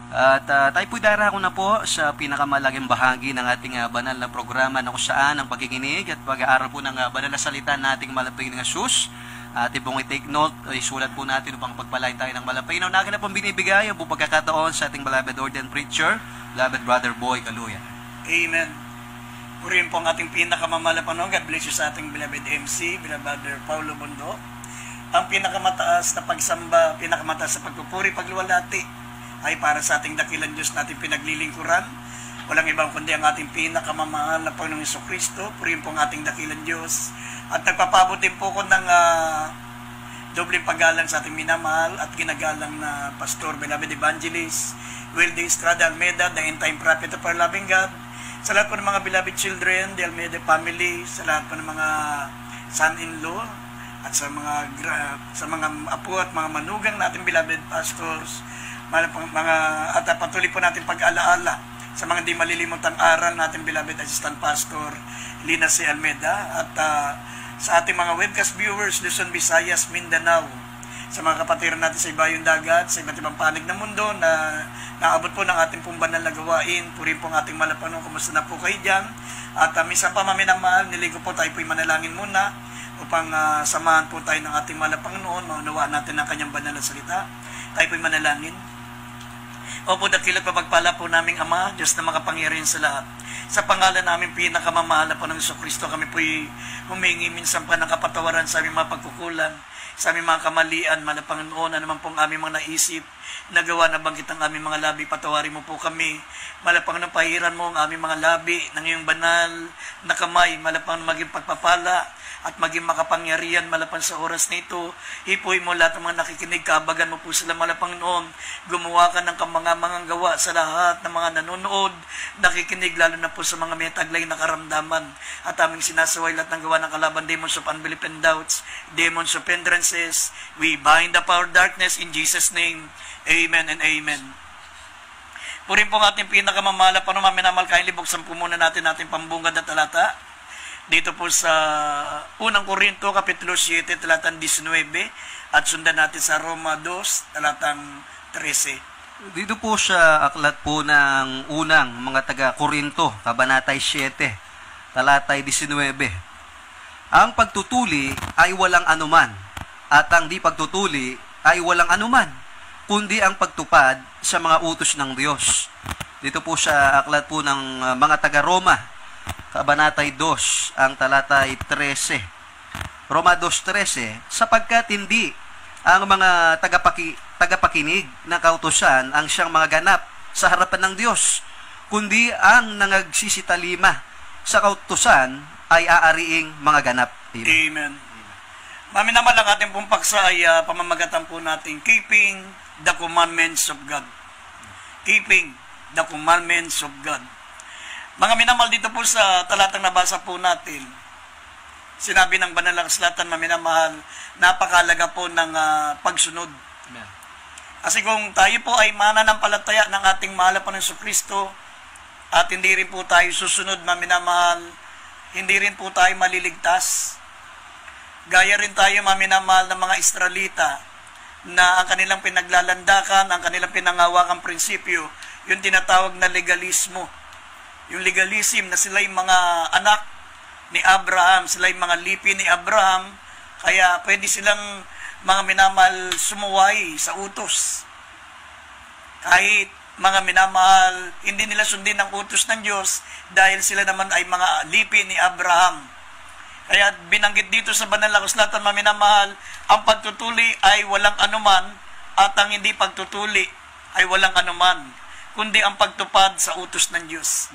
At tayo po'y darako na po sa pinakamalaking bahagi ng ating banal na programa na kung saan ang pagkikinig at pag-aaral po ng banal na salita nating malapig ng Jesus. Ating pong i-take note, isulat po natin upang pagpalain tayo ng malapig. Nauna na pong binibigay ang buong pagkakataon sa ating beloved ordained preacher, beloved Brother Boy Kaluya. Amen. Purihin po ang ating pinakamamahal na Panginoon. God bless you sa ating beloved MC, beloved Brother Paulo Bondo. Ang pinakamataas na pagsamba, pinakamataas na pagpupuri, pagluwalhati ay para sa ating dakilang Diyos natin pinaglilingkuran. Walang ibang kundi ang ating pinakamamahal na Panginoong Jesucristo. Purihin po ang ating dakilang Diyos. At nagpapabot din po ko ng dobleng paggalang sa ating minamahal at ginagalang na Pastor, beloved Evangelist Wilde Estrada Almeida, the end time prophet of our loving God. Sa lahat po ng mga beloved children, the Almeida family, sa lahat po ng mga son-in-law, at sa mga apo at mga manugang natin beloved pastors, at patuloy po natin pag-alaala sa mga di malilimutang aral natin beloved assistant pastor Lina C. Almeida, at sa ating mga webcast viewers Luzon, Visayas, Mindanao, sa mga kapatiran natin sa ibayong dagat, sa iba't ibang panig ng mundo na naabot po ng ating pong banal na gawain. Purihin po ang ating malapanong, kumusta na po kayo dyan? At minsan pa maminamahal, niligo po tayo po'y manalangin muna upang samahan po tayo ng ating malapang noon, maunawaan natin ang kanyang banal na salita. Tayo po'y manalangin. Opo, dakilat pagpala po naming Ama, Diyos na makapangyarihan sa lahat. Sa pangalan namin pinakamamahal na po ng Jesucristo, kami po'y humingi minsan pa ng kapatawaran sa aming mga pagkukulang, sa aming mga kamalian, mga Panginoon, ano naman pong aming mga naisip, nagawa na banggit ang aming mga labi, patawarin mo po kami. Malapang ng pahiran mo ang aming mga labi ng iyong banal na kamay, malapang maging pagpapala at maging makapangyarihan malapang sa oras na ito. Hipuin mo lahat ng mga nakikinig, kaabagan mo po sila malapang noon. Gumawa ka ng mga gawa sa lahat ng mga nanonood, nakikinig, lalo na po sa mga may taglay na karamdaman. At aming sinasaway lahat ng gawa ng kalaban, demons of unbelief and doubts, demons of hindrances. We bind up our darkness in Jesus' name. Amen and amen. Purin po ang ating pinakamamahal pa naman minamal kain libuksan po muna natin ating pambungad na talata. Dito po sa unang Korinto, Kapitulo 7, talatang 19, at sundan natin sa Roma 2, talatang 13. Dito po sa aklat po ng unang mga taga-Korinto, Kabanatay 7, talatay 19. Ang pagtutuli ay walang anuman, at ang di pagtutuli ay walang anuman, kundi ang pagtupad sa mga utos ng Diyos. Dito po sa aklat po ng mga taga-Roma, Kabanatay 2, ang talatay 13. Roma 2:13, sapagkat hindi ang mga tagapakinig ng kautusan ang siyang mga ganap sa harapan ng Diyos, kundi ang nangagsisitalima sa kautusan ay aariing mga ganap. Amen. Mami naman lang ating pong paksa ay pamamagatan po natin, keeping the commandments of God. Keeping the commandments of God. Mga minamahal, dito po sa talatang nabasa po natin, sinabi ng banal na kasulatan, mga minamahal, napakalaga po ng pagsunod. Amen. Kasi kung tayo po ay mananampalataya ng ating mahal po ng Jesucristo, at hindi rin po tayo susunod, mga minamahal, hindi rin po tayo maliligtas. Gaya rin tayo, mga minamahal, ng mga Israelita, na ang kanilang pinaglalandakan, ang kanilang pinangawakang prinsipyo, yung tinatawag na legalismo. Yung legalism na sila yung mga anak ni Abraham, sila yung mga lipi ni Abraham, kaya pwede silang mga minamahal sumuway sa utos. Kahit mga minamahal, hindi nila sundin ang utos ng Diyos dahil sila naman ay mga lipi ni Abraham. Kaya binanggit dito sa banal na kasulatan, mga minamahal, ang pagtutuli ay walang anuman at ang hindi pagtutuli ay walang anuman, kundi ang pagtupad sa utos ng Diyos.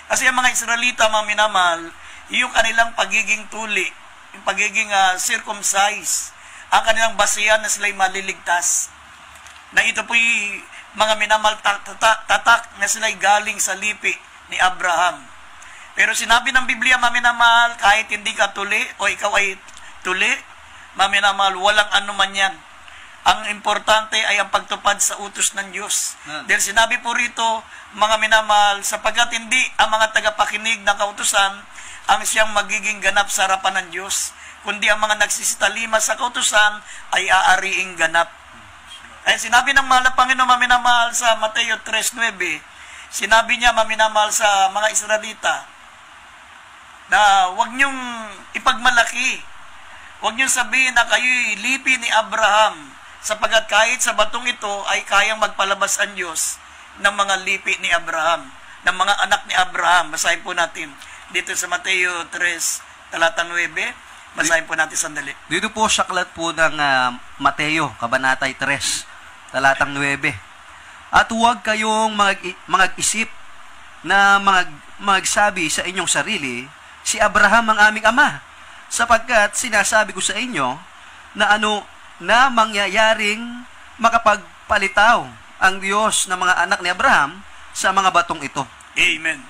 Kasi ang mga Israelita, mga minamahal, yung kanilang pagiging tuli, yung pagiging circumcised, ang kanilang basihan na sila'y maliligtas. Na ito po'y mga minamahal tatak na sila'y galing sa lipi ni Abraham. Pero sinabi ng Biblia, mga minamahal, kahit hindi ka tuli o ikaw ay tuli, mga minamahal, walang anuman yan. Ang importante ay ang pagtupad sa utos ng Diyos. Dahil sinabi po rito, mga minamahal, sapagkat hindi ang mga tagapakinig ng kautusan ang siyang magiging ganap sa harapan ng Diyos, kundi ang mga nagsisitalima sa kautusan ay aariing ganap. Ay sinabi ng mahal na Panginoon, maminamahal, sa Mateo 3:9, sinabi niya, maminamahal, sa mga Israelita, na huwag niyong ipagmalaki, huwag niyong sabihin na kayo'y lipi ni Abraham, sapagat kahit sa batong ito ay kayang magpalabas ang Diyos ng mga lipi ni Abraham, ng mga anak ni Abraham. Basahin po natin dito sa Mateo 3, talata 9. Basahin po natin sandali. Dito po sa aklat po ng Mateo, Kabanatay 3, talatang 9. At huwag kayong mag-isip na magsabi sa inyong sarili, si Abraham ang aming ama, sapagkat sinasabi ko sa inyo na mangyayaring makapagpalitaw ang Diyos ng mga anak ni Abraham sa mga batong ito. Amen.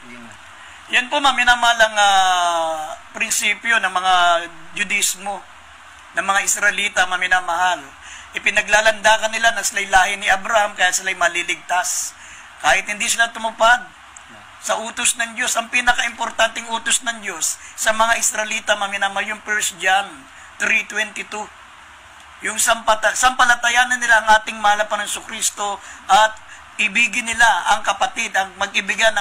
Yan po maminamalang prinsipyo ng mga Judismo, ng mga Israelita, maminamahal. Ipinaglalandakan nila na sila'y lahi ni Abraham, kaya sila'y maliligtas. Kahit hindi sila tumupad sa utos ng Diyos, ang pinaka-importanting utos ng Diyos sa mga Israelita, maminamahal, yung 1 John 3:22. Yung sampalatayanan nila ang ating mahal na Panginoong Jesucristo at ibigin nila ang kapatid, ang mag-ibigan,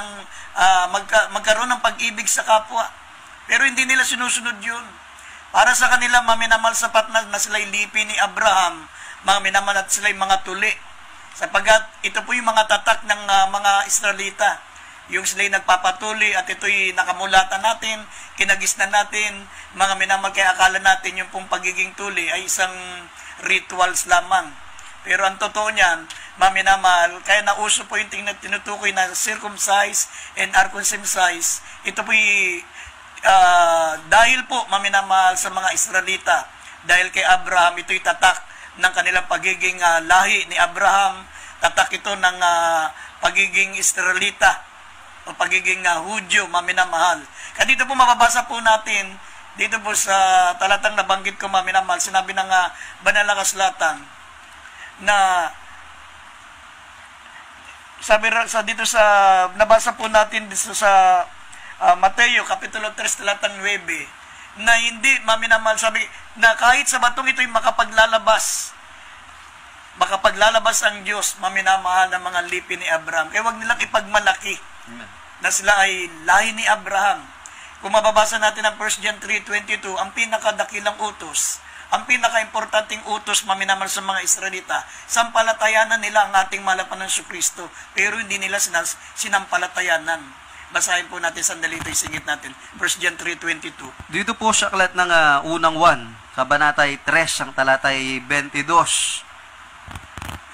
magkaroon ng pag-ibig sa kapwa. Pero hindi nila sinusunod yun. Para sa kanila, maminamahal, sapat na sila'y lipi ni Abraham, maminamahal, at sila'y mga tuli. Sapagat ito po yung mga tatak ng mga Israelita. Yung sila'y nagpapatuli at ito'y nakamulatan natin, kinagisnan natin, mga minamahal, kaya akala natin yung pong pagiging tuli ay isang rituals lamang. Pero ang totoo niyan, maminamahal, kaya nauso po yung tinutukoy na circumcise and uncircumcised. Ito po dahil po, maminamahal, sa mga Israelita, dahil kay Abraham, ito'y tatak ng kanilang pagiging lahi ni Abraham, tatak ito ng pagiging Israelita o pagiging Hudyo, maminamahal. Kaya dito po mababasa po natin, dito po sa talatang nabanggit ko, maminamahal, sinabi ng banal na kasulatan na sabi dito sa nabasa po natin dito sa Mateo kapitulo 3 talatang 9 na hindi, maminamahal, sabi na kahit sa batong ito'y makapaglalabas ang Diyos, maminamahal, ng mga lipi ni Abraham. Kaya huwag nilang ipagmalaki na sila ay lahi ni Abraham. Kung mababasa natin ang 1 John 3:22, ang pinakadakilang utos, ang pinaka-importanting utos, maminamahal, sa mga Israelita, sampalatayanan nila ang ating mahal na Panginoong Jesucristo, pero hindi nila sinampalatayanan. Basahin po natin sandali ito, isingit natin. 1 John 3:22. Dito po sa aklat ng unang 1, Kabanatay 3, ang talatay 22.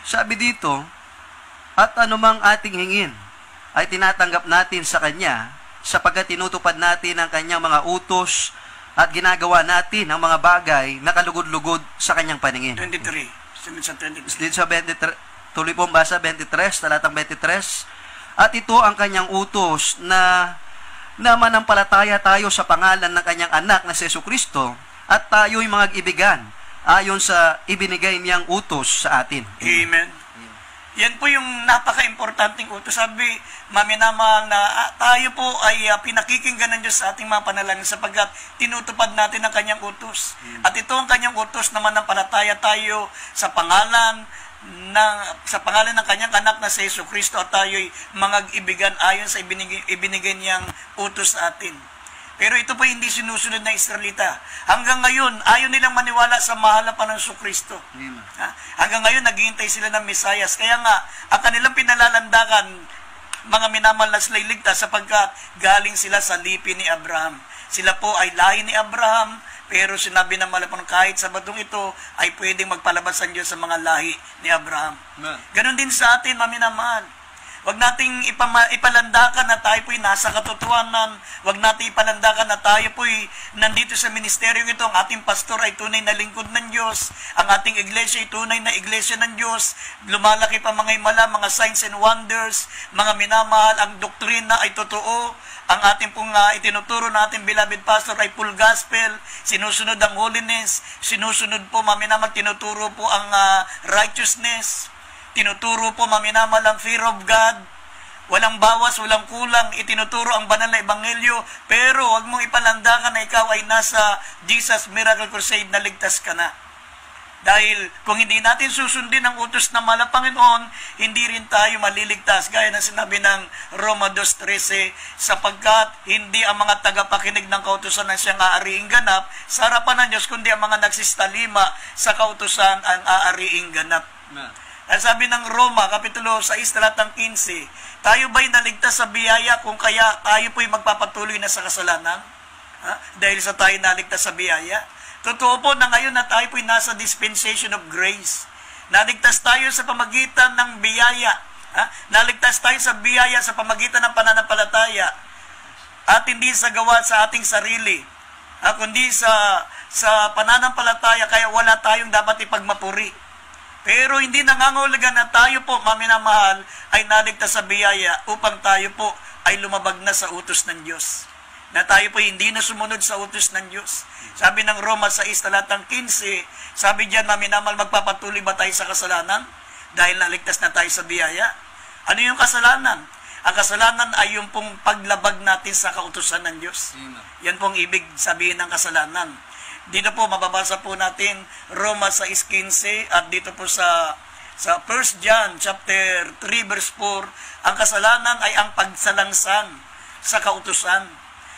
Sabi dito, at anumang ating hingin ay tinatanggap natin sa Kanya, sapagkat tinutupad natin ang Kanyang mga utos at ginagawa natin ang mga bagay na kalugod-lugod sa Kanyang paningin. 23. Sunod sa 23. Dito sa 23, tuloy pong basa, 23, talatang 23. At ito ang Kanyang utos na manampalataya tayo sa pangalan ng Kanyang anak na si Jesucristo at tayo'y mga ibigan ayon sa ibinigay niyang utos sa atin. Amen. Yan po yung napaka-importanting utos. Sabi, maminamahal, na tayo po ay pinakikinggan ng Diyos sa ating mga panalangin sapagkat tinutupad natin ang Kanyang utos. At ito ang Kanyang utos na manampalataya tayo sa pangalan ng Kanyang anak na si Jesucristo at tayo'y mga ibigan ayon sa ibinigay niyang utos sa atin. Pero ito po hindi sinusunod ng Israelita. Hanggang ngayon, ayaw nilang maniwala sa mahal na Panginoong Jesucristo. Hanggang ngayon, naghihintay sila ng Mesiyas. Kaya nga, ang kanilang pinalalandakan, mga minamahal, na sila'y ligtas sapagkat galing sila sa lipi ni Abraham. Sila po ay lahi ni Abraham, pero sinabi ng mahal na Panginoon, kahit sa batong ito, ay pwedeng magpalabas ang Diyos sa mga lahi ni Abraham. Ganon din sa atin, maminamahal. Huwag nating ipalandakan na tayo po'y nasa katotohanan. Huwag nating ipalandakan na tayo po'y nandito sa ministeryo ito. Ang ating pastor ay tunay na lingkod ng Diyos. Ang ating iglesia ay tunay na iglesia ng Diyos. Lumalaki pa mga himala, mga signs and wonders, mga minamahal. Ang doktrina ay totoo. Ang ating pong itinuturo na ating beloved pastor ay full gospel. Sinusunod ang holiness. Sinusunod po, maminamahal, tinuturo po ang righteousness. Tinuturo po, maminamahal, ang fear of God. Walang bawas, walang kulang. Itinuturo ang banal na ebanghelyo. Pero huwag mong ipalandakan na ikaw ay nasa Jesus Miracle Crusade na ligtas ka na. Dahil kung hindi natin susundin ang utos ng mahal na Panginoon, hindi rin tayo maliligtas. Gaya ng sinabi ng Roma 2:13, sapagkat hindi ang mga tagapakinig ng kautusan ng siyang aariing ganap sa harapan ng Diyos, kundi ang mga nagsistalima sa kautusan ang aariing ganap. At sabi ng Roma, Kapitulo 6, talatang 15, tayo ba'y naligtas sa biyaya kung kaya tayo po'y magpapatuloy na sa kasalanan? Dahil sa tayo naligtas sa biyaya? Totoo po na ngayon na tayo po'y nasa dispensation of grace. Naligtas tayo sa pamagitan ng biyaya. Naligtas tayo sa biyaya sa pamagitan ng pananampalataya. At hindi sa gawa sa ating sarili. Kundi sa pananampalataya, kaya wala tayong dapat ipagmapuri. Pero hindi nangangahulugan na tayo po, maminamahal, ay naligtas sa biyaya upang tayo po ay lumabag na sa utos ng Diyos. Na tayo po hindi na sumunod sa utos ng Diyos. Sabi ng Roma 6, talatang 15, sabi diyan, maminamal, magpapatuloy ba tayo sa kasalanan? Dahil naligtas na tayo sa biyaya. Ano yung kasalanan? Ang kasalanan ay yung pong paglabag natin sa kautusan ng Diyos. Yan pong ibig sabihin ng kasalanan. Dito po, mababasa po natin Roma 6:15 at dito po sa 1 John chapter 3 verse 4, ang kasalanan ay ang pagsalangsang sa kautusan.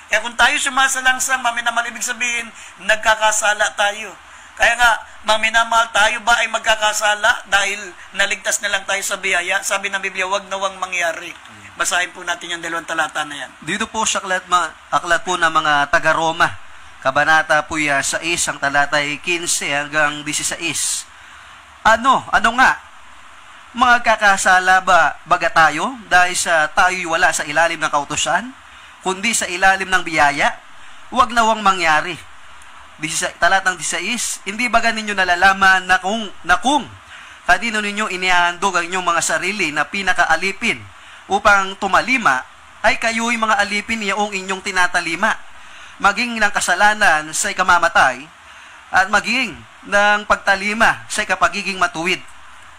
Kaya kung tayo sumasalangsang, maminamal, ibig sabihin, nagkakasala tayo. Kaya nga, maminamahal, tayo ba ay magkakasala dahil naligtas na lang tayo sa biyaya? Sabi ng Biblia, wag nawang mangyari. Basahin po natin yung 2 talata na yan. Dito po sa aklat po ng mga taga-Roma, kabanata po 6, ang talata ay 15 hanggang 16. Ano nga? Magkakasala ba baga tayo dahil sa tayo'y wala sa ilalim ng kautusan? Kundi sa ilalim ng biyaya, huwag nawang mangyari. Talatang 16, hindi baga ninyo nalalaman na kung kanino ninyo inihahandog ang inyong mga sarili na pinakaalipin upang tumalima, ay kayo'y mga alipin niyaong inyong tinatalima, maging ng kasalanan sa ikamamatay, at maging ng pagtalima sa ikapagiging matuwid.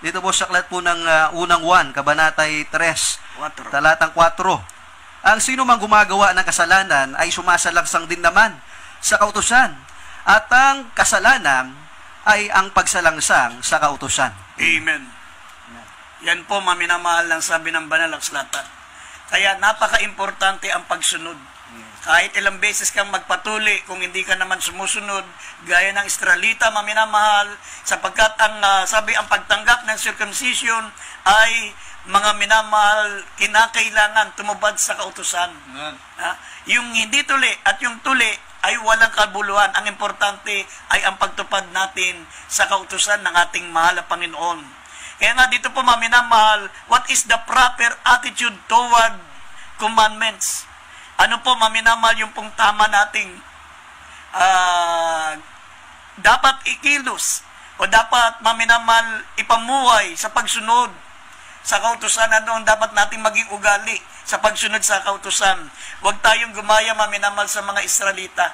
Dito po sa aklat po ng unang 1, kabanatay 3, talatang 4, ang sino mang gumagawa ng kasalanan ay sumasalangsang din naman sa kautusan. At ang kasalanan ay ang pagsalangsang sa kautusan. Amen. Yan po, maminamahal lang sabi ng banal na akslatan. Kaya napaka-importante ang pagsunod. Kahit ilang beses kang magpatuli, kung hindi ka naman sumusunod, gaya ng Israelita, maminamahal, sapagkat ang sabi ang pagtanggap ng circumcision ay mga minamahal, kinakailangan tumubad sa kautusan. Yung hindi tuli at yung tuli ay walang kabuluhan. Ang importante ay ang pagtupad natin sa kautusan ng ating mahal na Panginoon. Kaya nga dito po, maminamahal, what is the proper attitude toward commandments? Ano po, maminamahal, yung pong tama nating dapat ikilos o dapat, maminamahal, ipamuhay sa pagsunod sa kautusan. Ano ang dapat nating maging ugali sa pagsunod sa kautusan? Huwag tayong gumaya, maminamal, sa mga Israelita.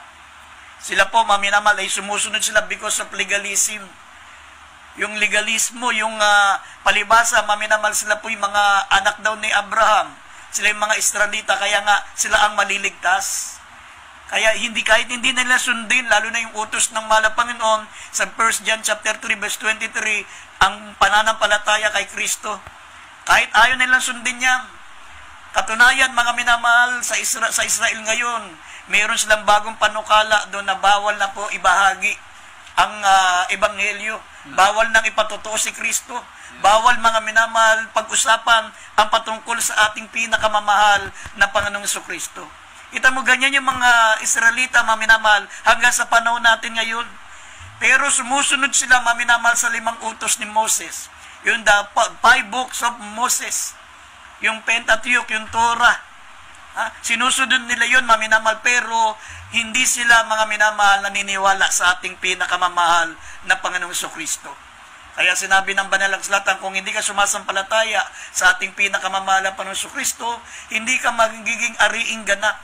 Sila po, maminamal, ay sumusunod sila because of legalism. Yung legalismo, yung palibasa, maminamal, sila po yung mga anak daw ni Abraham. Sila yung mga Israelita, kaya nga sila ang maliligtas. Kaya kahit hindi nila sundin, lalo na yung utos ng mahal na Panginoon, sa 1 John chapter 3 verse 23, ang pananampalataya kay Kristo. Kahit ayaw nilang sundin yan. Katunayan, mga minamahal, sa Israel ngayon, mayroon silang bagong panukala doon na bawal na po ibahagi ang ebanghelyo. Bawal nang ipatotoo si Kristo. Bawal, mga minamahal, pag-usapan ang patungkol sa ating pinakamamahal na Panginoong Kristo. Kita mo, ganyan yung mga Israelita, mga minamahal, hanggang sa panahon natin ngayon. Pero sumusunod sila, mga minamahal, sa 5 utos ni Moses. Yung 5 books of Moses, yung Pentateuch, yung Torah. Sinusunod nila yun, maminamahal, pero hindi sila, mga minamahal, naniniwala sa ating pinakamamahal na Panginoong Kristo. Kaya sinabi ng banal na akslatan, kung hindi ka sumasampalataya sa ating pinakamamahal na Panginoong Kristo, hindi ka magiging ariing ganap.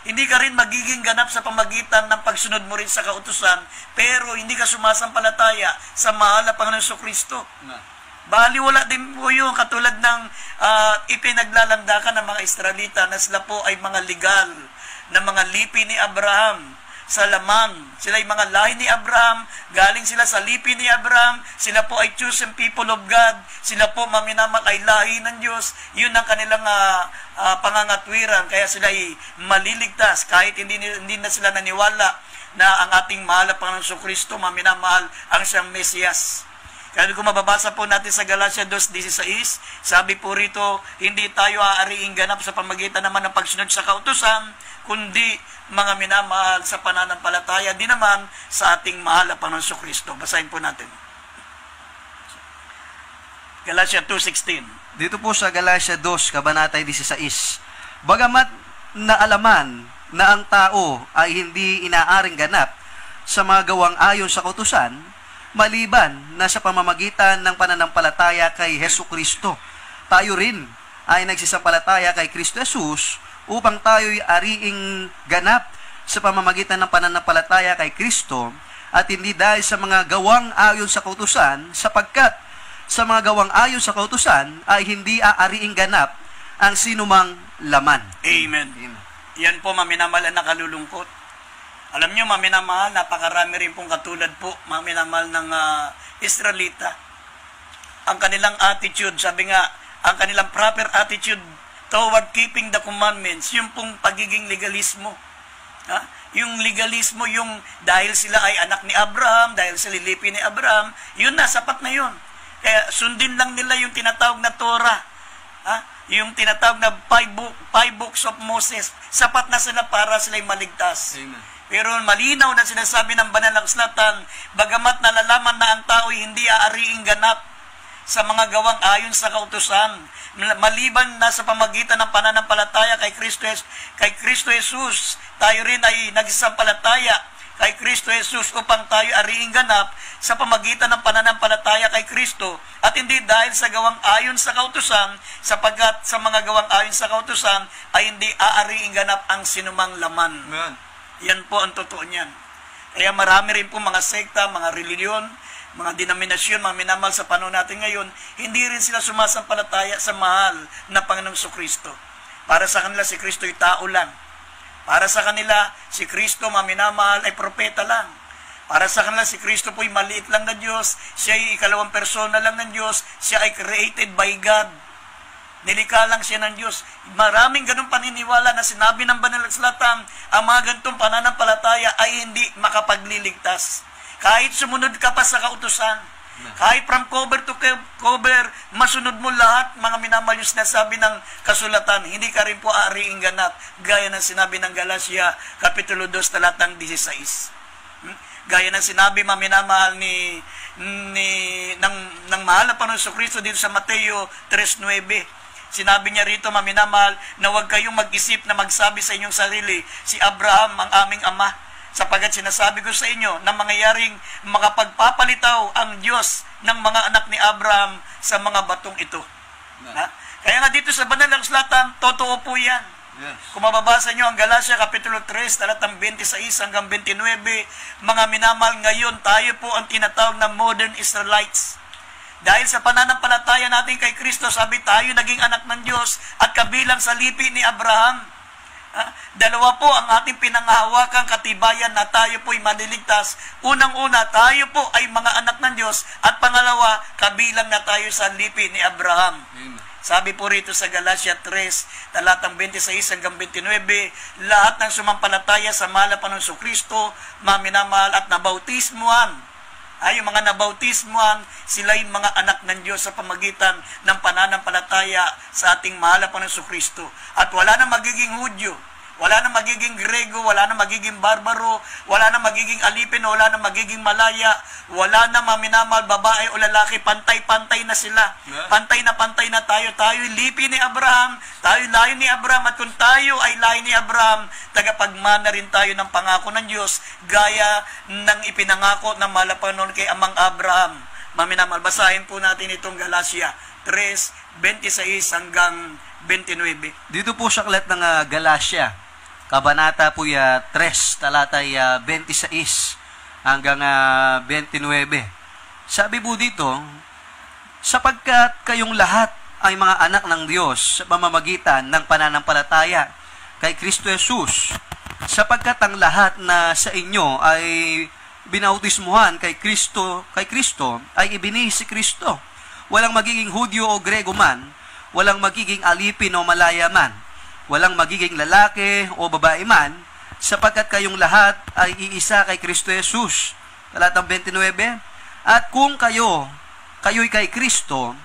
Hindi ka rin magiging ganap sa pamagitan ng pagsunod mo rin sa kautusan, pero hindi ka sumasampalataya sa mahal na Panginoong Kristo. Baliwala din po yung katulad ng ipinaglalandakan ng mga Israelita na sila po ay mga legal na mga lipi ni Abraham. sa laman. Sila ay mga lahi ni Abraham, galing sila sa lipi ni Abraham, sila po ay chosen people of God, sila po maminamal ay lahi ng Diyos, yun ang kanilang pangangatwiran, kaya sila ay maliligtas kahit hindi na sila naniwala na ang ating mahal na Panginoong Kristo maminamahal ang siyang Mesiyas. Kaya kung mababasa po natin sa Galatia 2:16, sabi po rito, hindi tayo aariing ganap sa pamagitan naman ng pagsunod sa kautusan, kundi mga minamahal sa pananampalataya, di naman sa ating mahal na Panginoong Kristo. Basahin po natin. Galatia 2:16. Dito po sa Galatia 2, Kabanata 16, bagamat naalaman na ang tao ay hindi inaaring ganap sa mga gawang ayon sa kautusan, maliban na sa pamamagitan ng pananampalataya kay Hesu Kristo, tayo rin ay nagsisampalataya kay Kristo Jesus upang tayo'y ariing ganap sa pamamagitan ng pananampalataya kay Kristo at hindi dahil sa mga gawang ayon sa kautusan, sapagkat sa mga gawang ayon sa kautusan ay hindi aariing ganap ang sinumang laman. Amen. Yan po, maminamahal na nakalulungkot. Alam nyo, maminamahal, napakarami rin pong katulad po, maminamahal ng Israelita. Ang kanilang attitude, sabi nga, ang kanilang proper attitude toward keeping the commandments, yung pong pagiging legalismo. Yung legalismo, yung dahil sila ay anak ni Abraham, dahil sila lipi ni Abraham, yun na, sapat na yun. Kaya sundin lang nila yung tinatawag na Torah. Yung tinatawag na five books of Moses. Sapat na sila para sila'y maligtas. Amen. Pero malinaw na sinasabi ng banal na kasulatan, bagamat nalalaman na ang tao hindi aariing ganap sa mga gawang ayon sa kautusan, maliban na sa pamagitan ng pananampalataya kay Kristo Jesus, tayo rin ay nagsasampalataya kay Kristo Jesus upang tayo ariing ganap sa pamagitan ng pananampalataya kay Kristo at hindi dahil sa gawang ayon sa kautusan, sapagkat sa mga gawang ayon sa kautusan ay hindi aariing ganap ang sinumang laman. Amen. Yan po ang totoo niyan. Kaya marami rin po mga sekta, mga reliyon, mga denominasyon, mga minamahal sa panahon natin ngayon, hindi rin sila sumasampalataya sa mahal na Panginoong Kristo. Para sa kanila si Kristo ay tao lang. Para sa kanila, si Kristo, maminamahal, ay propeta lang. Para sa kanila, si Kristo po ay maliit lang na Diyos, siya ay ikalawang persona lang ng Diyos, siya ay created by God. Nilikha lang siya ng Diyos. Maraming ganung paniniwala na sinabi ng banal na kasulatan, ang mga ganitong pananampalataya ay hindi makapagliligtas. Kahit sumunod ka pa sa kautusan, kahit from cover to cover, masunod mo lahat, mga minamahal yung sinasabi ng kasulatan, hindi ka rin po aariing ganap, gaya ng sinabi ng Galatia, Kapitulo 2, talatang 16. Gaya ng sinabi, mga minamahal ng mahal na Panginoong Kristo dito sa Mateo 3:9. Sinabi niya rito, mga minamahal, na huwag kayong mag-isip na magsabi sa inyong sarili, si Abraham ang aming ama, sapagat sinasabi ko sa inyo na mangyayaring makapagpapalitaw ang Diyos ng mga anak ni Abraham sa mga batong ito. Kaya nga dito sa banal na kasulatan, totoo po yan. Yes. Kung mababasa nyo ang Galatia Kapitulo 3, talatang 26 hanggang 29, mga minamahal, ngayon tayo po ang tinatawag na modern Israelites. Dahil sa pananampalataya natin kay Kristo, sabi tayo naging anak ng Diyos at kabilang sa lipi ni Abraham. Dalawa po ang ating pinangahawakang katibayan na tayo po'y maliligtas. Unang-una, tayo po ay mga anak ng Diyos at pangalawa, kabilang na tayo sa lipi ni Abraham. Amen. Sabi po rito sa Galatia 3, talatang 26 hanggang 29, lahat ng sumampalataya sa mahal na Panginoong Kristo, maminamahal at nabautismuhan. Yung mga nabautismuhan, sila yung mga anak ng Diyos sa pamagitan ng pananampalataya sa ating mahal na Panginoong Kristo. At wala na magiging Hudyo, wala na magiging Grego, wala na magiging Barbaro, wala na magiging Alipin, wala na magiging Malaya, wala na maminamahal, babae o lalaki, pantay-pantay na sila. Pantay na tayo. Tayo'y lipi ni Abraham, tayo'y lahi ni Abraham, at kung tayo ay lahi ni Abraham, tagapagmana rin tayo ng pangako ng Diyos, gaya ng ipinangako ng mahal na Panginoon kay Amang Abraham. Maminamahal, basahin po natin itong Galatia 3, 26 hanggang 29. Dito po sa aklat ng Galatia, Kabanata po 3, talatay 26 hanggang 29. Sabi po dito, sapagkat kayong lahat ay mga anak ng Diyos sa pamamagitan ng pananampalataya kay Kristo Jesus, sapagkat ang lahat na sa inyo ay binautismuhan kay Kristo ay ibinihis si Kristo. Walang magiging Hudyo o Grego man, walang magiging alipin o malaya man, walang magiging lalaki o babae man, sapagkat kayong lahat ay iisa kay Kristo Jesus. Talatang 29, at kung kayo'y kay Kristo,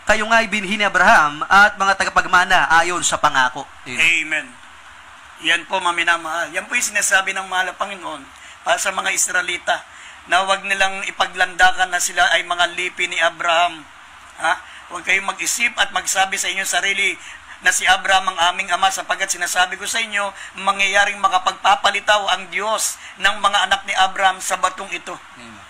kayo nga ay binhi ni Abraham at mga tagapagmana ayon sa pangako. Amen. Yan po, maminamahal. Yan po yung sinasabi ng mahal na Panginoon para sa mga Israelita na huwag nilang ipaglandakan na sila ay mga lipi ni Abraham. Huwag kayong mag-isip at magsabi sa inyong sarili na si Abraham ang aming ama, sapagkat sinasabi ko sa inyo, mangyayaring makapagpapalitaw ang Diyos ng mga anak ni Abraham sa batong ito.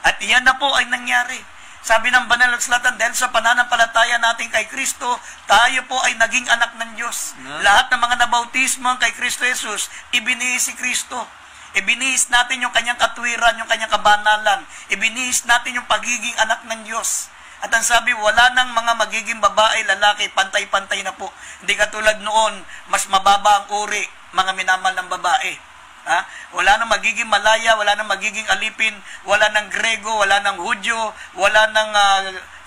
At iyan na po ay nangyari. Sabi ng Banal na Kasulatan, dahil sa pananampalataya natin kay Kristo, tayo po ay naging anak ng Diyos. Lahat ng mga nabautismo kay Kristo Jesus, ibinihis si Kristo. Ibinihis natin yung kanyang katwiran, yung kanyang kabanalan. Ibinihis natin yung pagiging anak ng Diyos. At ang sabi, wala nang mga magiging babae, lalaki, pantay-pantay na po. Hindi katulad noon, mas mababa ang uri, mga minamal ng babae. Wala nang magiging malaya, wala nang magiging alipin, wala nang Grego, wala nang Hudyo, wala nang,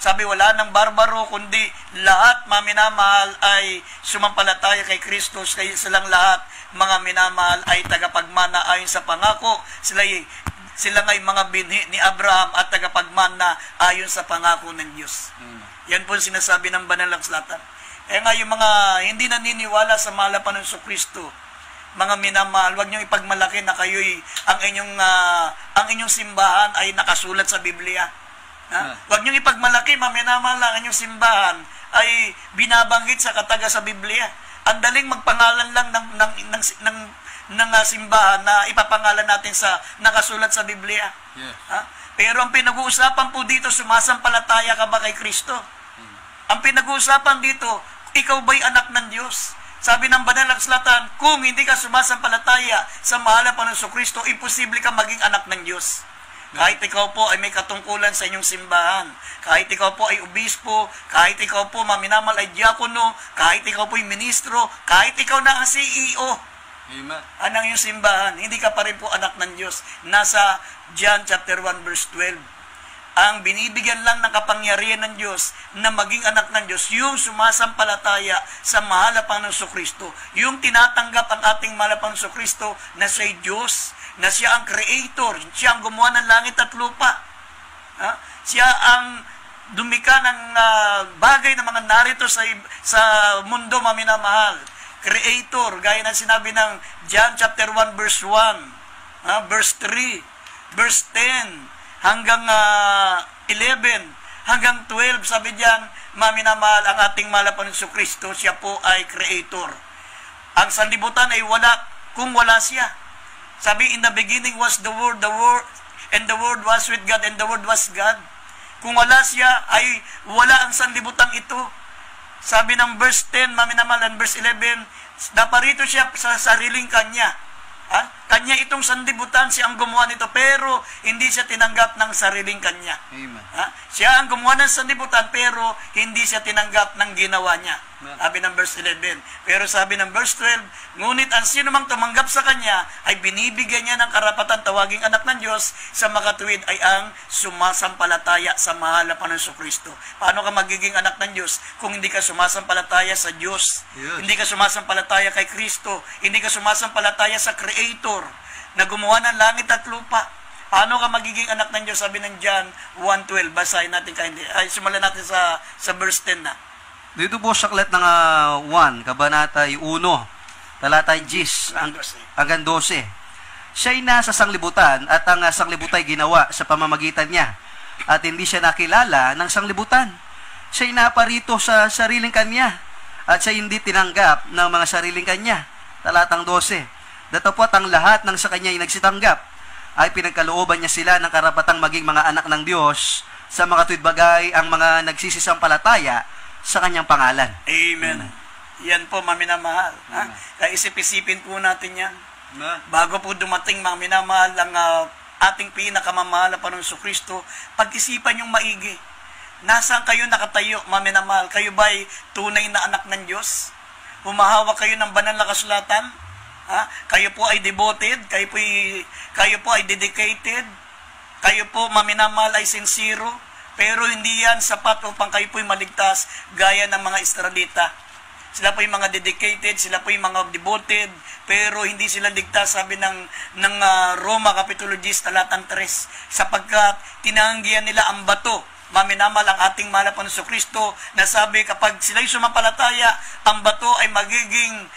wala nang barbaro, kundi lahat, mga minamahal, ay sumampalataya kay Kristo. Kaya silang lahat, mga minamahal, ay tagapagmana ayon sa pangako. Sila ay mga binhi ni Abraham at tagapagmana ayon sa pangako ng Diyos. Yan po sinasabi ng Banal na Kasulatan. Kaya nga yung mga hindi naniniwala sa mahal na Panginoon Kristo, mga minamahal, huwag niyong ipagmalaki na kayo'y ang inyong simbahan ay nakasulat sa Biblia. Huwag niyong ipagmalaki, mga minamahal, ang inyong simbahan ay binabanggit sa kataga sa Biblia. Ang daling magpangalan lang ng simbahan na ipapangalan natin sa nakasulat sa Biblia. Pero ang pinag-uusapan po dito, sumasampalataya ka ba kay Kristo? Ang pinag-uusapan dito, ikaw ba'y anak ng Diyos? Sabi ng Banal na Kasulatan, kung hindi ka sumasampalataya sa mahal na Panginoon Kristo, imposible ka maging anak ng Diyos. Kahit ikaw po ay may katungkulan sa inyong simbahan, kahit ikaw po ay obispo, kahit ikaw po maminamal ay diakono, kahit ikaw po ay ministro, kahit ikaw na ang CEO, anang yung simbahan, hindi ka pa rin po anak ng Diyos. Nasa John chapter 1 verse 12. Ang binibigyan lang ng kapangyarihan ng Diyos na maging anak ng Diyos, yung sumasampalataya sa mahal na Panginoong Kristo, yung tinatanggap ang ating mahal na Panginoong Kristo na siya'y Diyos, na siya ang creator, siya ang gumawa ng langit at lupa. Siya ang dumika ng bagay na mga narito sa mundo, maminamahal. Creator, gaya ng sinabi ng John chapter 1 verse 1, verse 3, verse 10, hanggang 11, hanggang 12, sabi diyan, maminamahal, ang ating mahal na Panginoon Kristo, siya po ay creator. Ang sanlibutan ay wala kung wala siya. Sabi, in the beginning was the Word, and the Word was with God, and the Word was God. Kung wala siya, ay wala ang sanlibutan ito. Sabi ng verse 10, maminamahal, and verse 11, naparito siya sa sariling kanya. Kanya itong sanlibutan, siya ang gumawa nito, pero hindi siya tinanggap ng sariling kanya. Amen. Siya ang gumawa ng sanlibutan, pero hindi siya tinanggap ng ginawa niya. Sabi ng verse 11. Pero sabi ng verse 12, ngunit ang sino mang tumanggap sa kanya, ay binibigyan niya ng karapatan tawaging anak ng Diyos, sa makatuwid ay ang sumasampalataya sa mahal na Panginoon Kristo. Paano ka magiging anak ng Diyos kung hindi ka sumasampalataya sa Diyos? Yes. Hindi ka sumasampalataya kay Kristo, hindi ka sumasampalataya sa Creator na gumawa ng langit at lupa. Paano ka magiging anak ng Diyos? Sabi ng John 1:12. Basahin natin simulan natin sa verse 10 na. Dito po sa aklat ng 1, Kabanatay 1, talatay 10 hanggang 12. Siya'y nasa sanglibutan at ang sanglibutan ay ginawa sa pamamagitan niya at hindi siya nakilala ng sanglibutan. Siya'y naparito sa sariling kanya at siya hindi tinanggap ng mga sariling kanya. Talatang 12. Datapwat ang lahat ng sa kanya ay nagsitanggap ay pinagkalooban niya sila ng karapatang maging mga anak ng Diyos sa mga tuwid bagay ang mga nagsisisampalataya sa kanyang pangalan. Amen. Yan po, maminamahal. Kaya isip-isipin po natin yan. Bago po dumating, mga minamahal, ang ating pinakamamahal na Panginoon Kristo, pag-isipan yung maigi. Nasaan kayo nakatayo, mga minamahal? Kayo ba'y tunay na anak ng Diyos? Humahawak kayo ng Banal na Kasulatan? Kayo po ay devoted, kayo po ay dedicated, kayo po maminamahal ay sincero, pero hindi yan sapat upang kayo po ay maligtas gaya ng mga Israelita. Sila po yung mga dedicated, sila po yung mga devoted, pero hindi sila ligtas, sabi ng Roma Kapitulo 10, talatang 3, sapagkat tinanggihan nila ang bato. Maminamal ang ating mahal na Panginoong Kristo na sabi kapag sila'y sumampalataya, ang bato ay magiging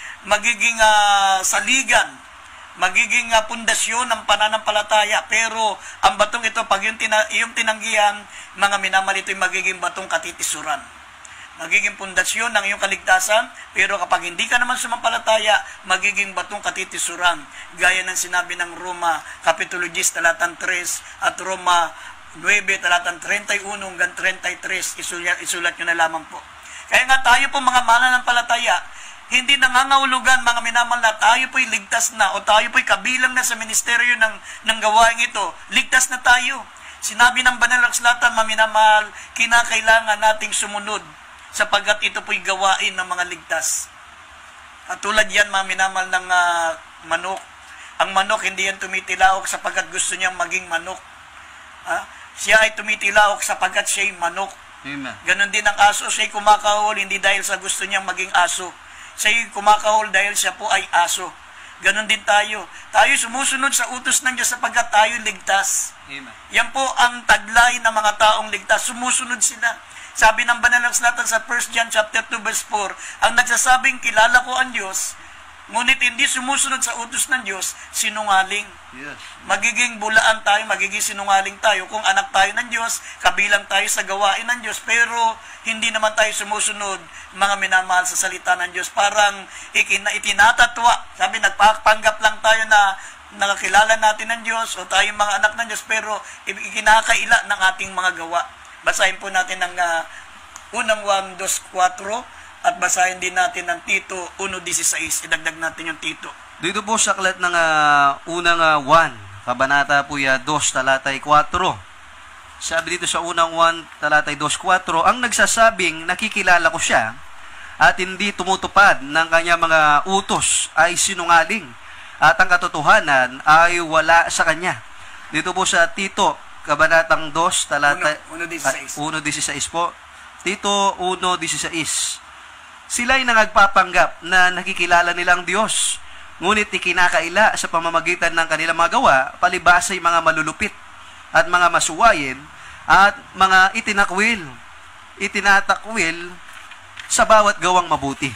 saligan, magiging pundasyon ng pananampalataya. Pero ang batong ito, pag yung tinanggihan, mga minamal, ito ay magiging batong katitisuran. Magiging pundasyon ng iyong kaligtasan, pero kapag hindi ka naman sumampalataya, magiging batong katitisuran. Gaya ng sinabi ng Roma Kapitulo 10, talatang 3 at Roma 9, talatang 31 hanggang 33. Isulat nyo na lamang po. Kaya nga tayo po mga mananampalataya, hindi nangangahulugan mga minamahal na tayo po'y ligtas na o tayo po'y kabilang na sa ministeryo ng gawain ito. Ligtas na tayo. Sinabi ng Banal na Kasulatan, maminamahal, kinakailangan nating sumunod sapagkat ito po'y gawain ng mga ligtas. At tulad yan, maminamahal ng manok. Ang manok, hindi yan tumitilaok sapagkat gusto niyang maging manok. Siya ay tumitilaok sapagkat siya'y manok. Amen. Ganon din ang aso, siya'y kumakahol hindi dahil sa gusto niyang maging aso. Siya'y kumakahol dahil siya po ay aso. Ganon din tayo. Tayo sumusunod sa utos ng Diyos sapagkat tayo ligtas. Amen. Yan po ang taglay ng mga taong ligtas. Sumusunod sila. Sabi ng Banal na Kasulatan sa 1 John chapter 2 verse 4, ang nagsasabing kilala ko ang Diyos, ngunit hindi sumusunod sa utos ng Diyos, sinungaling. Yes. Magiging bulaan tayo, magiging sinungaling tayo kung anak tayo ng Diyos, kabilang tayo sa gawain ng Diyos, pero hindi naman tayo sumusunod, mga minamahal, sa salita ng Diyos. Parang itinatatwa. Sabi, nagpapanggap lang tayo na nakakilala natin ng Diyos o tayong mga anak ng Diyos, pero ikinakaila ng ating mga gawa. Basahin po natin ang unang 1:2-4 at basahin din natin ang Tito 1:16. Idagdag natin yung Tito. Dito po sa aklat ng unang 1, kabanata po 2, talatay 4. Sabi dito sa unang 1, talatay 2-4, ang nagsasabing nakikilala ko siya at hindi tumutupad ng kanya mga utos ay sinungaling at ang katotohanan ay wala sa kanya. Dito po sa Tito, kabanatang 2, talatay 1:16 po. Tito 1:16. Sila'y nagpapanggap na nakikilala nilang Diyos, ngunit ikinakaila sa pamamagitan ng kanilang mga gawa, palibasa ay mga malulupit at mga masuwayin at mga itinatakwil sa bawat gawang mabuti.